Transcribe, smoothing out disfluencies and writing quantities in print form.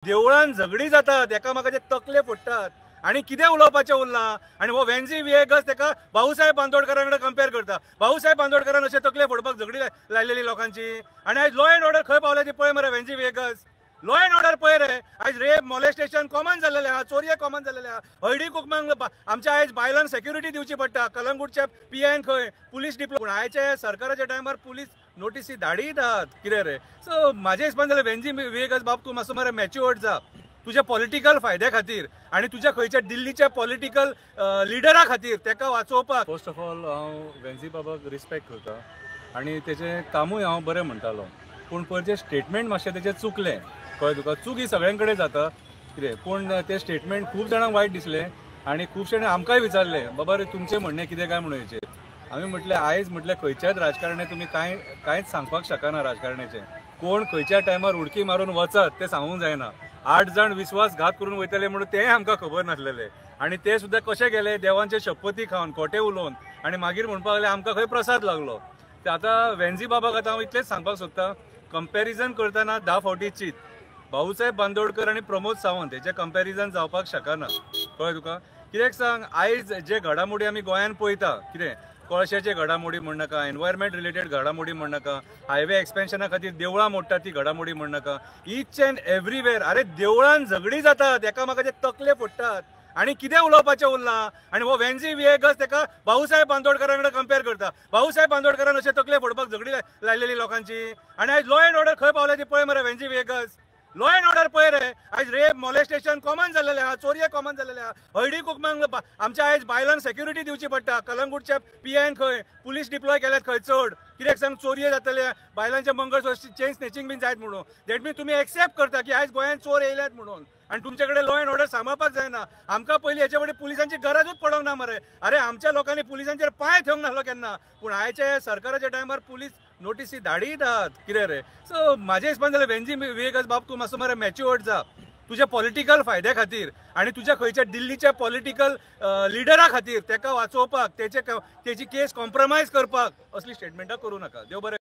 देवळान झगडी जातात, एकामेकाचे तकले फोडतात आणि कितें उलोवपाचें उरलां आणि हो वेन्झी विएगस तेका भाऊसाहेब बांदोडकरां कडेन कंपेर करता। भाऊसाहेब बांदोडकरान अशे तकले फोडपाक झगडी लायलेली लोकांची आणि आयज लॉ एंड ऑर्डर खंय पावल्या ती पळय मरे वेन्झी विएगस। लॉ एंड ऑर्डर पळय रे, आयज रेप मॉलेस्टेशन कॉमन जाल्लेले आहा, चोरये कॉमन जाल्लेले आहा। हळडी कुकमांक आमच्या आयज बायलांक सेक्युरिटी दिवची पडटा। कलंगूटच्या पीआयन खंय पुलीस डिप्लो, पूण आयच्या सरकाराच्या टायमार पुलीस नोटीसी धाडीतात कितें रे। सो म्हाजे हिसपान जाल्यार वेन्झी विएगस बाब तूं मातसो मरे मॅच्युअर्ड जा तुझ्या पॉलिटिकल फायद्या खातीर आणि तुझ्या खंयच्या दिल्लीच्या पॉलिटिकल लिडरा खातीर तेका वाचोवपाक। फर्स्ट ऑफ ऑल हांव वेन्झी बाबाक रिस्पेक्ट करता आणि तेजें कामूय हांव बरें म्हणटालो, पूण पयलींचें स्टेटमेंट मातशें तेजें चुकलें। कळ्ळें तुका, चूक ही सगळ्यां कडेन जाता कितें, पूण तें स्टेटमेंट खूब जाणांक वायट दिसलें आणि खुबशे आमकांय विचारलें बाबा रे तुमचें म्हणणें कितें काय म्हणून हेचेर। आमी म्हटलें आयज म्हटलें खंयच्याच राजकारणी तुमी कांयच सांगपाक शकना राजकारण्याचें। कोण खंयच्या टायमार उडकी मारून वचत तें सांगूंक जायना। 8 जाण विश्वासघात करून वयतले म्हणून तेंय आमकां खबर नासलेलें आणि ते सुद्दां कशे गेले देवांचे शपथी खावन खोटे उलोवन आणि मागीर म्हणपाक लागले आमकां खंय प्रसाद लागलो। ते आतां वेन्झी बाबाक आतां हांव इतलेंच सांगपाक सोदतां, कंपॅरिजन करतना 10 फावटी चिंत। भाऊसाहेब बांदोडकर आणि प्रमोद सावंत हेचें कंपॅरिजन जावपाक शकना। कळ्ळें तुका, कित्याक सांग आयज जे घडामोडी आमी गोंयांत पळयता, कितें कळशाचे घडामोडी म्हण नाका, एनवायरमेंट रिलेटेड घडामोडी म्हण नाका, हायवे एक्सपेन्शना खातीर देवळां मोडटा ती घडामोडी म्हण नाका, ईच अँड एव्हरीवेअर अरे देवळान झगडी जातात, एकामेकाचे तकले फोडतात आणि कितें उलोवपाचें उरलां आणि हो वेन्झी विएगस तेका भाऊसाहेब बांदोडकरां कडेन कंपेर करता। भाऊसाहेब बांदोडकरान अशे तकले फोडपाक झगडी लायलेली लोकांची आणि आयज लॉ एंड ऑर्डर खंय पावल्या ती पळय मरे वेन्झी विएगस। लॉ एंड ऑर्डर पळय रे, आयज रेप मॉलेस्टेशन कॉमन जाल्लेले आहा, चोरये कॉमन जाल्लेले आहा। हळडी कुकमांक आमच्या आयज बायलांक सेक्युरिटी दिवची पडटा। कलंगूटच्या पीआयन खंय पुलीस डिप्लॉय केल्यात खंय चड, कित्याक सांग चोरये जातले, बायलांचे मंगळसूत्र चेन स्नेचिंग बीन जायत म्हणून। दॅट मीन तुमी एक्सेप्ट करता की आयज गोंयांत चोर येयल्यात म्हणून आणि तुमचे कडेन लॉ एंड ऑर्डर सांबाळपाक जायना। आमकां पयलीं हेचे कडेन पुलिसांची गरजूच पडोंक ना मरे। अरे आमच्या लोकांनी पुलिसांचेर पांय ठेवंक नासलो केन्ना, पूण आयच्या सरकाराच्या टायमार पुलीस नोटीसी धाडीतात कितें रे। सो म्हाजे हिसपान जाल्यार वेन्झी विएगस बाब तूं मातसो मरे मॅच्युअर्ड जा तुझ्या पॉलिटिकल फायद्या खातीर आणि तुझ्या खंयच्या दिल्लीच्या पॉलिटिकल लिडरा खातीर तेका वाचोवपाक, तेची केस कॉम्प्रमायज करपाक असली स्टेटमेंटां करूं नाका। देव बरें